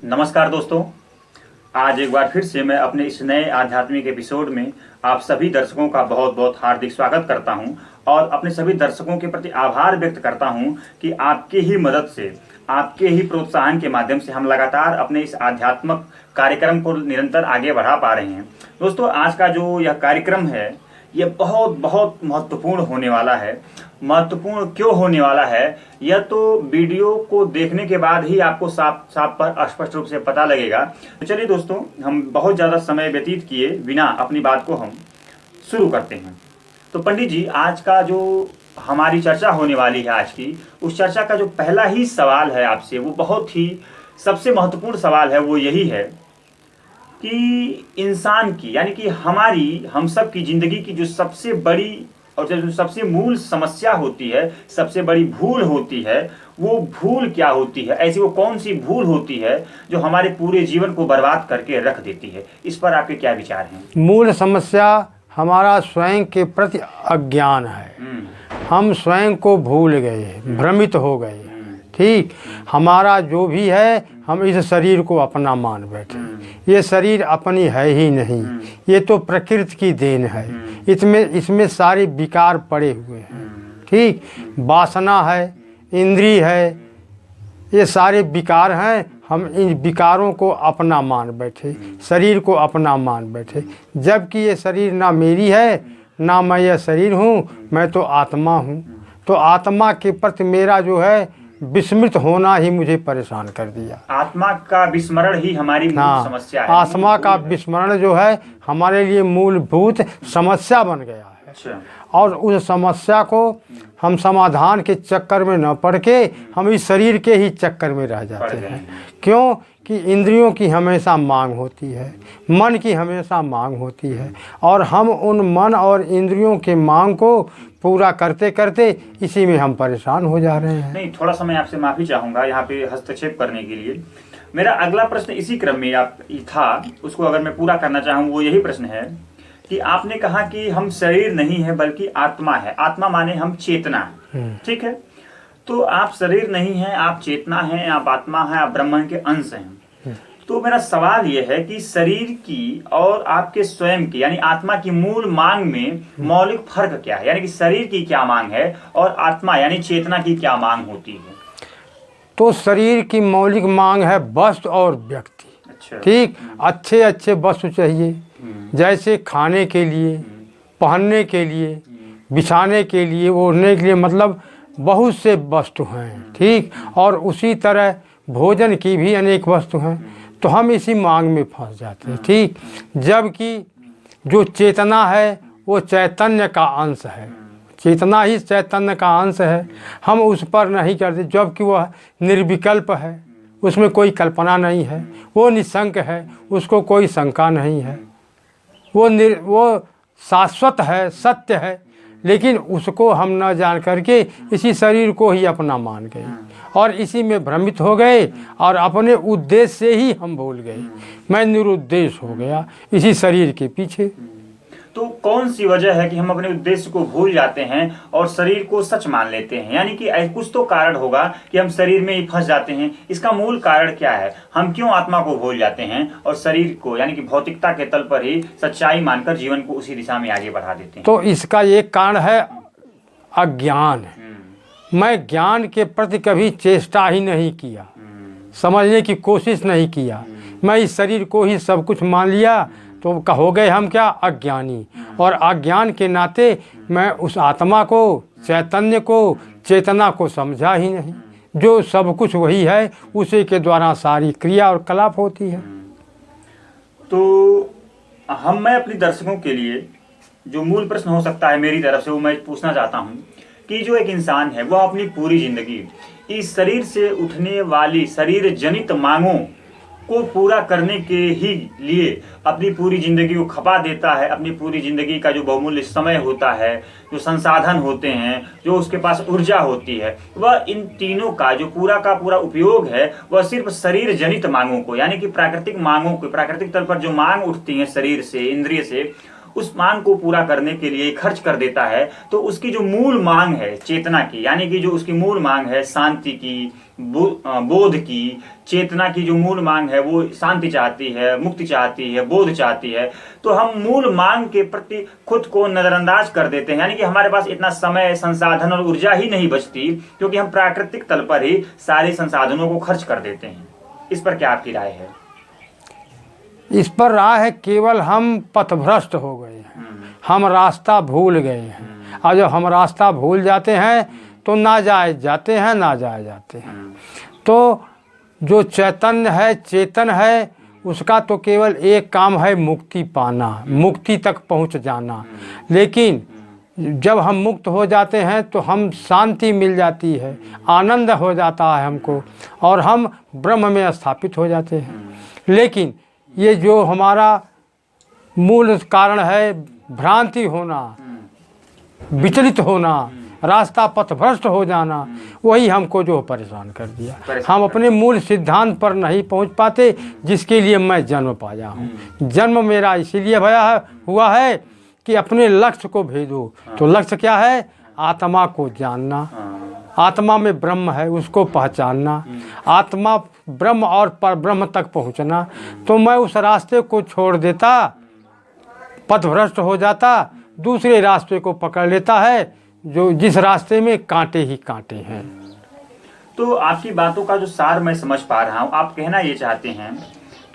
नमस्कार दोस्तों। आज एक बार फिर से मैं अपने इस नए आध्यात्मिक एपिसोड में आप सभी दर्शकों का बहुत बहुत हार्दिक स्वागत करता हूं और अपने सभी दर्शकों के प्रति आभार व्यक्त करता हूं कि आपके ही मदद से, आपके ही प्रोत्साहन के माध्यम से हम लगातार अपने इस आध्यात्मिक कार्यक्रम को निरंतर आगे बढ़ा पा रहे हैं। दोस्तों, आज का जो यह कार्यक्रम है ये बहुत बहुत महत्वपूर्ण होने वाला है। महत्वपूर्ण क्यों होने वाला है, यह तो वीडियो को देखने के बाद ही आपको साफ साफ पर स्पष्ट रूप से पता लगेगा। तो चलिए दोस्तों, हम बहुत ज़्यादा समय व्यतीत किए बिना अपनी बात को हम शुरू करते हैं। तो पंडित जी, आज का जो हमारी चर्चा होने वाली है आज की, उस चर्चा का जो पहला ही सवाल है आपसे, वो बहुत ही सबसे महत्वपूर्ण सवाल है। वो यही है कि इंसान की, यानी कि हम सब की जिंदगी की जो सबसे बड़ी और जो सबसे मूल समस्या होती है, सबसे बड़ी भूल होती है, वो भूल क्या होती है? ऐसी वो कौन सी भूल होती है जो हमारे पूरे जीवन को बर्बाद करके रख देती है? इस पर आपके क्या विचार हैं? मूल समस्या हमारा स्वयं के प्रति अज्ञान है। हम स्वयं को भूल गए, भ्रमित हो गए। ठीक, हमारा जो भी है, हम इस शरीर को अपना मान बैठे। ये शरीर अपनी है ही नहीं, ये तो प्रकृति की देन है। इसमें सारे विकार पड़े हुए हैं। ठीक, वासना है, इंद्रिय है, ये सारे विकार हैं। हम इन विकारों को अपना मान बैठे, शरीर को अपना मान बैठे, जबकि ये शरीर ना मेरी है, ना मैं यह शरीर हूँ। मैं तो आत्मा हूँ। तो आत्मा के प्रति मेरा जो है विस्मृत होना ही मुझे परेशान कर दिया। आत्मा का विस्मरण ही हमारी मूल समस्या है। आत्मा का विस्मरण जो है हमारे लिए मूलभूत समस्या बन गया है। अच्छा। और उस समस्या को हम समाधान के चक्कर में न पड़ के हम इस शरीर के ही चक्कर में रह जाते हैं। क्यों कि इंद्रियों की हमेशा मांग होती है, मन की हमेशा मांग होती है, और हम उन मन और इंद्रियों के मांग को पूरा करते करते इसी में हम परेशान हो जा रहे हैं। नहीं, थोड़ा सा मैं आपसे माफ़ी चाहूँगा यहाँ पे हस्तक्षेप करने के लिए। मेरा अगला प्रश्न इसी क्रम में था, उसको अगर मैं पूरा करना चाहूँ, वो यही प्रश्न है कि आपने कहा कि हम शरीर नहीं है बल्कि आत्मा है। आत्मा माने हम चेतना है। ठीक है, तो आप शरीर नहीं है, आप चेतना है, आप आत्मा है, आप ब्रह्म के अंश हैं। तो मेरा सवाल यह है कि शरीर की और आपके स्वयं की, यानी आत्मा की मूल मांग में मौलिक फर्क क्या है? यानी कि शरीर की क्या मांग है और आत्मा यानी चेतना की क्या मांग होती है? तो शरीर की मौलिक मांग है वस्तु और व्यक्ति। अच्छा। ठीक, अच्छे अच्छे वस्तु चाहिए, जैसे खाने के लिए, पहनने के लिए, बिछाने के लिए, ओढ़ने के लिए, मतलब बहुत से वस्तु हैं। ठीक, और उसी तरह भोजन की भी अनेक वस्तु हैं। तो हम इसी मांग में फंस जाते हैं। ठीक, जबकि जो चेतना है वो चैतन्य का अंश है। चेतना ही चैतन्य का अंश है। हम उस पर नहीं करते, जबकि वह निर्विकल्प है, उसमें कोई कल्पना नहीं है, वो निशंक है, उसको कोई शंका नहीं है, वो शाश्वत है, सत्य है। लेकिन उसको हम न जान करके इसी शरीर को ही अपना मान गए और इसी में भ्रमित हो गए और अपने उद्देश्य से ही हम भूल गए। मैं निरुद्देश हो गया इसी शरीर के पीछे। तो कौन सी वजह है कि हम अपने उद्देश्य को भूल जाते हैं और शरीर को सच मान लेते हैं? यानी कि कुछ तो कारण होगा कि हम शरीर में ही फंस जाते हैं। इसका मूल कारण क्या है? हम क्यों आत्मा को भूल जाते हैं और शरीर को, यानी कि भौतिकता के तल पर ही सच्चाई मानकर जीवन को उसी दिशा में आगे बढ़ा देते हैं? तो इसका एक कारण है अज्ञान। मैं ज्ञान के प्रति कभी चेष्टा ही नहीं किया, समझने की कोशिश नहीं किया। मैं इस शरीर को ही सब कुछ मान लिया, तो हो गए हम क्या? अज्ञानी। और अज्ञान के नाते मैं उस आत्मा को, चैतन्य को, चेतना को समझा ही नहीं। जो सब कुछ वही है, उसी के द्वारा सारी क्रिया और कलाप होती है। तो मैं अपने दर्शकों के लिए जो मूल प्रश्न हो सकता है मेरी तरफ से, वो मैं पूछना चाहता हूँ कि जो एक इंसान है वो अपनी पूरी जिंदगी इस शरीर से उठने वाली शरीर जनित मांगों को पूरा करने के ही लिए अपनी पूरी जिंदगी को खपा देता है। अपनी पूरी जिंदगी का जो बहुमूल्य समय होता है, जो संसाधन होते हैं, जो उसके पास ऊर्जा होती है, वह इन तीनों का जो पूरा का पूरा उपयोग है वह सिर्फ शरीर जनित मांगों को, यानी कि प्राकृतिक मांगों को, प्राकृतिक तल पर जो मांग उठती है शरीर से, इंद्रिय से, उस मांग को पूरा करने के लिए खर्च कर देता है, तो उसकी जो मूल मांग है चेतना की, यानी कि जो उसकी मूल मांग है शांति की, बोध की, चेतना की जो मूल मांग है वो शांति चाहती है, मुक्ति चाहती है, बोध चाहती है, तो हम मूल मांग के प्रति खुद को नजरअंदाज कर देते हैं। यानी कि हमारे पास इतना समय, संसाधन और ऊर्जा ही नहीं बचती, क्योंकि हम प्राकृतिक तल पर ही सारे संसाधनों को खर्च कर देते हैं। इस पर क्या आपकी राय है? इस पर राय है, केवल हम पथभ्रष्ट हो गए हैं, हम रास्ता भूल गए हैं। और जब हम रास्ता भूल जाते हैं तो नाजायज जाते हैं, नाजायज जाते हैं। तो जो चैतन्य है, चेतन है, उसका तो केवल एक काम है मुक्ति पाना, मुक्ति तक पहुंच जाना। लेकिन जब हम मुक्त हो जाते हैं तो हम शांति मिल जाती है, आनंद हो जाता है हमको, और हम ब्रह्म में स्थापित हो जाते हैं। लेकिन ये जो हमारा मूल कारण है, भ्रांति होना, विचलित होना, रास्ता पथभ्रष्ट हो जाना, वही हमको जो परेशान कर दिया। हम अपने मूल सिद्धांत पर नहीं पहुंच पाते, जिसके लिए मैं जन्म पाया हूँ। जन्म मेरा इसीलिए हुआ है कि अपने लक्ष्य को भेदो। तो लक्ष्य क्या है? आत्मा को जानना, आत्मा में ब्रह्म है उसको पहचानना, आत्मा ब्रह्म और पर ब्रह्म तक पहुंचना। तो मैं उस रास्ते को छोड़ देता, पथभ्रष्ट हो जाता, दूसरे रास्ते को पकड़ लेता है, जो जिस रास्ते में कांटे ही कांटे हैं। तो आपकी बातों का जो सार मैं समझ पा रहा हूँ, आप कहना ये चाहते हैं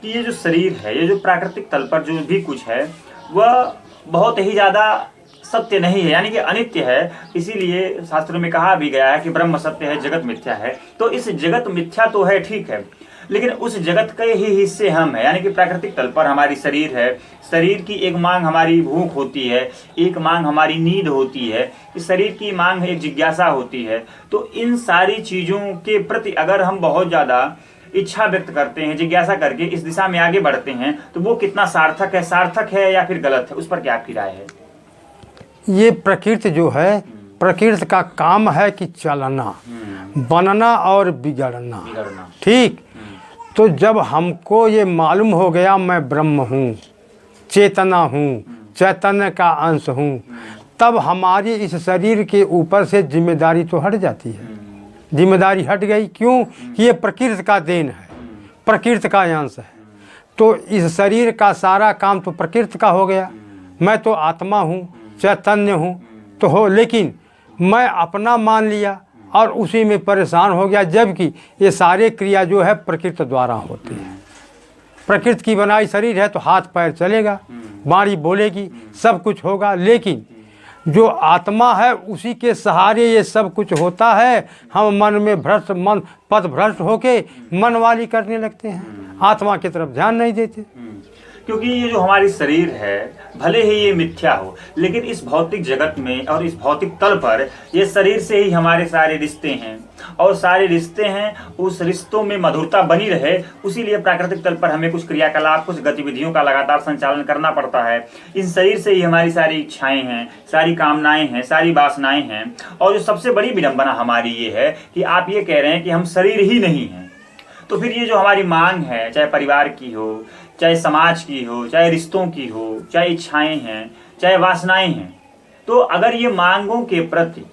कि ये जो शरीर है, ये जो प्राकृतिक तल पर जो भी कुछ है, वह बहुत ही ज़्यादा सत्य नहीं है, यानी कि अनित्य है। इसीलिए शास्त्रों में कहा भी गया है कि ब्रह्म सत्य है, जगत मिथ्या है। तो इस जगत मिथ्या तो है, ठीक है, लेकिन उस जगत के ही हिस्से हम हैं। यानी कि प्राकृतिक तल पर हमारी शरीर है, शरीर की एक मांग हमारी भूख होती है, एक मांग हमारी नींद होती है, इस शरीर की मांग एक जिज्ञासा होती है। तो इन सारी चीज़ों के प्रति अगर हम बहुत ज़्यादा इच्छा व्यक्त करते हैं, जिज्ञासा करके इस दिशा में आगे बढ़ते हैं, तो वो कितना सार्थक है? सार्थक है या फिर गलत है? उस पर क्या आपकी राय है? ये प्रकृति जो है, प्रकृति का काम है कि चलना, बनना और बिगड़ना। ठीक। तो जब हमको ये मालूम हो गया मैं ब्रह्म हूँ, चेतना हूँ, चैतन्य का अंश हूँ, तब हमारी इस शरीर के ऊपर से जिम्मेदारी तो हट जाती है। जिम्मेदारी हट गई, क्यों? कि ये प्रकृति का देन है, प्रकृति का अंश है। तो इस शरीर का सारा काम तो प्रकृति का हो गया। मैं तो आत्मा हूँ, चैतन्य हूँ तो हो, लेकिन मैं अपना मान लिया और उसी में परेशान हो गया। जबकि ये सारे क्रिया जो है प्रकृति द्वारा होती है। प्रकृति की बनाई शरीर है तो हाथ पैर चलेगा, वाणी बोलेगी, सब कुछ होगा। लेकिन जो आत्मा है उसी के सहारे ये सब कुछ होता है। हम मन में भ्रष्ट, मन पथ भ्रष्ट होके मन वाली करने लगते हैं, आत्मा की तरफ ध्यान नहीं देते। क्योंकि ये जो हमारी शरीर है, भले ही ये मिथ्या हो, लेकिन इस भौतिक जगत में और इस भौतिक तल पर ये शरीर से ही हमारे सारे रिश्ते हैं, और सारे रिश्ते हैं, उस रिश्तों में मधुरता बनी रहे, उसीलिए प्राकृतिक तल पर हमें कुछ क्रियाकलाप, कुछ गतिविधियों का लगातार संचालन करना पड़ता है। इस शरीर से ही हमारी सारी इच्छाएं हैं, सारी कामनाएं हैं, सारी वासनाएं हैं। और जो सबसे बड़ी विडंबना हमारी ये है कि आप ये कह रहे हैं कि हम शरीर ही नहीं हैं। तो फिर ये जो हमारी मांग है, चाहे परिवार की हो, चाहे समाज की हो, चाहे रिश्तों की हो, चाहे इच्छाएं हैं, चाहे वासनाएं हैं, तो अगर ये मांगों के प्रति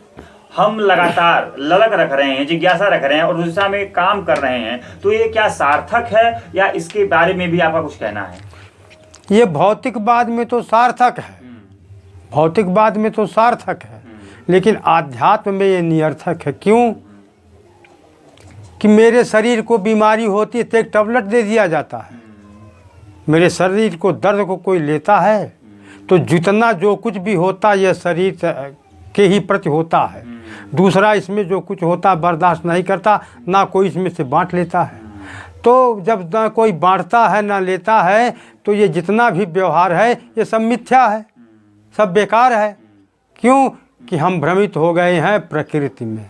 हम लगातार ललक रख रहे हैं, जिज्ञासा रख रहे हैं और उस दिशा में काम कर रहे हैं, तो ये क्या सार्थक है, या इसके बारे में भी आपका कुछ कहना है? ये भौतिकवाद में तो सार्थक है, भौतिकवाद में तो सार्थक है, लेकिन आध्यात्म में ये निरर्थक है। क्यों? कि मेरे शरीर को बीमारी होती है तो एक टैबलेट दे दिया जाता है। मेरे शरीर को दर्द को कोई लेता है तो जितना जो कुछ भी होता यह शरीर के ही प्रति होता है। दूसरा इसमें जो कुछ होता बर्दाश्त नहीं करता, ना कोई इसमें से बांट लेता है। तो जब ना कोई बांटता है ना लेता है, तो ये जितना भी व्यवहार है ये सब मिथ्या है, सब बेकार है। क्यों? कि हम भ्रमित हो गए हैं प्रकृति में,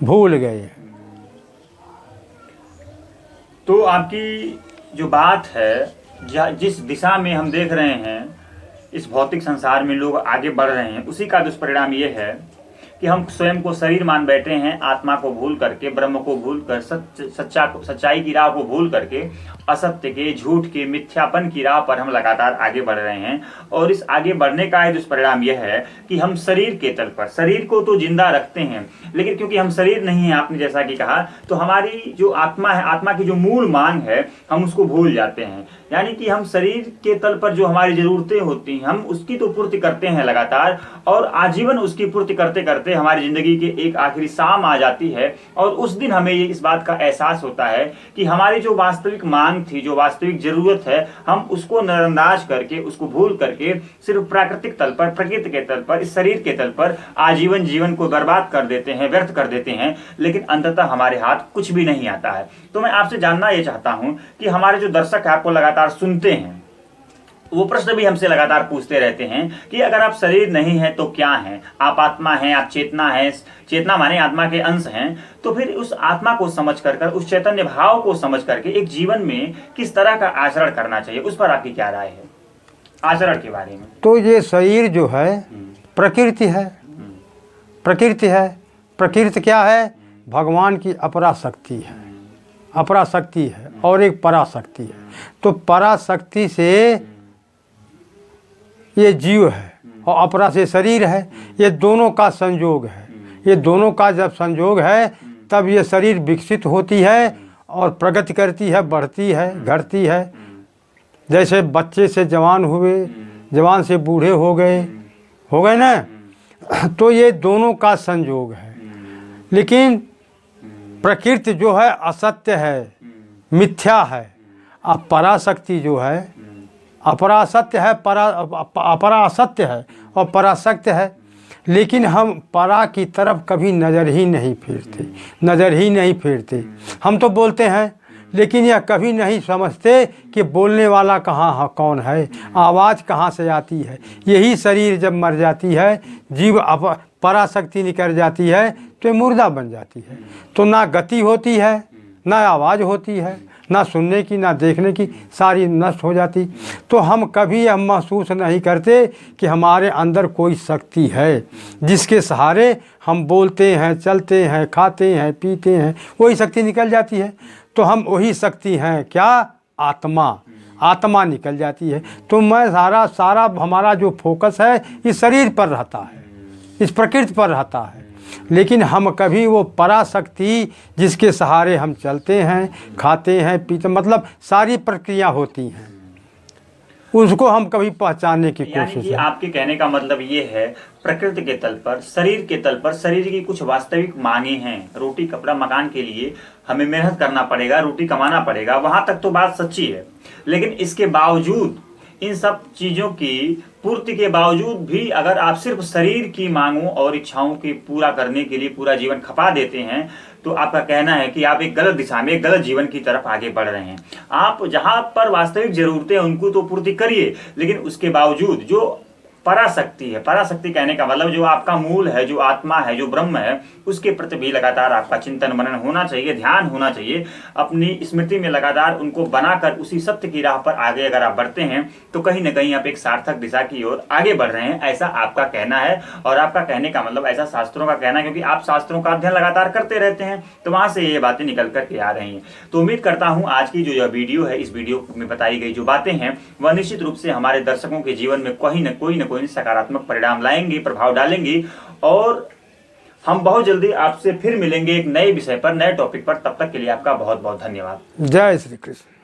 भूल गए हैं। तो आपकी जो बात है, जिस दिशा में हम देख रहे हैं इस भौतिक संसार में लोग आगे बढ़ रहे हैं, उसी का दुष्परिणाम ये है कि हम स्वयं को शरीर मान बैठे हैं, आत्मा को भूल करके, ब्रह्म को भूल कर, सच्चाई की राह को भूल करके असत्य के, झूठ के, मिथ्यापन की राह पर हम लगातार आगे बढ़ रहे हैं। और इस आगे बढ़ने का दुष्परिणाम यह है कि हम शरीर के तल पर, शरीर को तो जिंदा रखते हैं, लेकिन क्योंकि हम शरीर नहीं है, आपने जैसा कि कहा, तो हमारी जो आत्मा है, आत्मा की जो मूल मांग है, हम उसको भूल जाते हैं। यानी कि हम शरीर के तल पर जो हमारी जरूरतें होती हैं, हम उसकी तो पूर्ति करते हैं लगातार, और आजीवन उसकी पूर्ति करते करते हमारी जिंदगी के एक आखिरी शाम आ जाती है, और उस दिन हमें ये इस बात का एहसास होता है कि हमारी जो वास्तविक मांग थी, जो वास्तविक जरूरत है, हम उसको नजरअंदाज करके, उसको भूल करके सिर्फ प्राकृतिक तल पर, प्रकृति के तल पर, इस शरीर के तल पर आजीवन जीवन को बर्बाद कर देते हैं, व्यर्थ कर देते हैं, लेकिन अंततः हमारे हाथ कुछ भी नहीं आता है। तो मैं आपसे जानना ये चाहता हूं कि हमारे जो दर्शक आपको लगातार सुनते हैं, वो प्रश्न भी हमसे लगातार पूछते रहते हैं कि अगर आप शरीर नहीं है तो क्या हैं, आप आत्मा हैं, आप चेतना हैं, चेतना माने आत्मा के अंश हैं, तो फिर उस आत्मा को समझ कर, उस चैतन्य भाव को समझ करके एक जीवन में किस तरह का आचरण करना चाहिए, उस पर आपकी क्या राय है, आचरण के बारे में? तो ये शरीर जो है प्रकृति है, प्रकृति है। प्रकृति क्या है? भगवान की अपराशक्ति है, अपराशक्ति है, और एक पराशक्ति है। तो पराशक्ति से ये जीव है और अपरा से शरीर है, ये दोनों का संयोग है। ये दोनों का जब संयोग है तब ये शरीर विकसित होती है और प्रगति करती है, बढ़ती है, घटती है। जैसे बच्चे से जवान हुए, जवान से बूढ़े हो गए ना, तो ये दोनों का संयोग है। लेकिन प्रकृति जो है असत्य है, मिथ्या है। अब पराशक्ति जो है अपरासत्य है, अपरासत्य है और परासत्य है। लेकिन हम परा की तरफ कभी नज़र ही नहीं फेरते, हम तो बोलते हैं, लेकिन यह कभी नहीं समझते कि बोलने वाला कहाँ कौन है, आवाज़ कहाँ से आती है। यही शरीर जब मर जाती है, जीव पराशक्ति निकल जाती है, तो मुर्दा बन जाती है। तो ना गति होती है, ना आवाज़ होती है, ना सुनने की, ना देखने की, सारी नष्ट हो जाती। तो हम कभी यह महसूस नहीं करते कि हमारे अंदर कोई शक्ति है जिसके सहारे हम बोलते हैं, चलते हैं, खाते हैं, पीते हैं, वही शक्ति निकल जाती है। तो हम वही शक्ति हैं, क्या? आत्मा निकल जाती है। तो मैं सारा हमारा जो फोकस है इस शरीर पर रहता है, इस प्रकृति पर रहता है। लेकिन हम कभी वो पराशक्ति जिसके सहारे हम चलते हैं, खाते हैं, पीते, मतलब सारी प्रक्रिया होती हैं, उसको हम कभी पहचानने की कोशिश है। आपके कहने का मतलब ये है, प्रकृति के तल पर, शरीर के तल पर, शरीर की कुछ वास्तविक मांगे हैं। रोटी कपड़ा मकान के लिए हमें मेहनत करना पड़ेगा, रोटी कमाना पड़ेगा, वहां तक तो बात सच्ची है। लेकिन इसके बावजूद, इन सब चीजों की पूर्ति के बावजूद भी अगर आप सिर्फ शरीर की मांगों और इच्छाओं की पूरा करने के लिए पूरा जीवन खपा देते हैं, तो आपका कहना है कि आप एक गलत दिशा में, एक गलत जीवन की तरफ आगे बढ़ रहे हैं। आप जहां पर वास्तविक जरूरतें उनको तो पूर्ति करिए, लेकिन उसके बावजूद जो पराशक्ति है, पराशक्ति कहने का मतलब जो आपका मूल है, जो आत्मा है, जो ब्रह्म है, उसके प्रति भी लगातार आपका चिंतन मनन होना चाहिए, ध्यान होना चाहिए। अपनी स्मृति में लगातार उनको बनाकर उसी सत्य की राह पर आगे अगर आप बढ़ते हैं, तो कहीं ना कहीं आप एक सार्थक दिशा की ओर आगे बढ़ रहे हैं, ऐसा आपका कहना है। और आपका कहने का मतलब ऐसा शास्त्रों का कहना है, क्योंकि आप शास्त्रों का अध्ययन लगातार करते रहते हैं, तो वहां से ये बातें निकल करके आ रही हैं। तो उम्मीद करता हूं आज की जो यह वीडियो है, इस वीडियो में बताई गई जो बातें हैं, वह निश्चित रूप से हमारे दर्शकों के जीवन में कोई न कोई सकारात्मक परिणाम लाएंगी, प्रभाव डालेंगी। और हम बहुत जल्दी आपसे फिर मिलेंगे एक नए विषय पर, नए टॉपिक पर। तब तक के लिए आपका बहुत बहुत धन्यवाद। जय श्री कृष्ण।